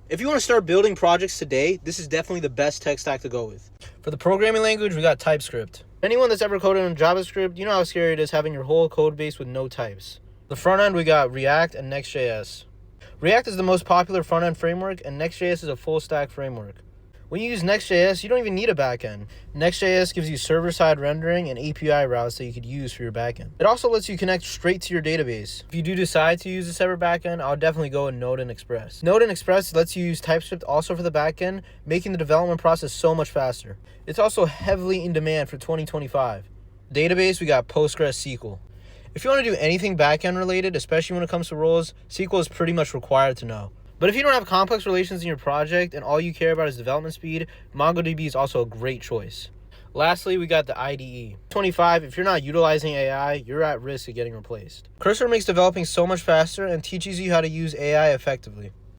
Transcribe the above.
If you want to start building projects today, this is definitely the best tech stack to go with. For the programming language, we got TypeScript. Anyone that's ever coded in JavaScript, you know how scary it is having your whole code base with no types. The front end, we got React and Next.js. React is the most popular front end framework, and Next.js is a full stack framework. When you use Next.js, you don't even need a backend. Next.js gives you server-side rendering and API routes that you could use for your backend. It also lets you connect straight to your database. If you do decide to use a separate backend, I'll definitely go with Node and Express. Node and Express lets you use TypeScript also for the backend, making the development process so much faster. It's also heavily in demand for 2025. Database, we got PostgreSQL. If you want to do anything backend related, especially when it comes to roles, SQL is pretty much required to know. But if you don't have complex relations in your project and all you care about is development speed, MongoDB is also a great choice. Lastly, we got the IDE. 25, if you're not utilizing AI, you're at risk of getting replaced. Cursor makes developing so much faster and teaches you how to use AI effectively.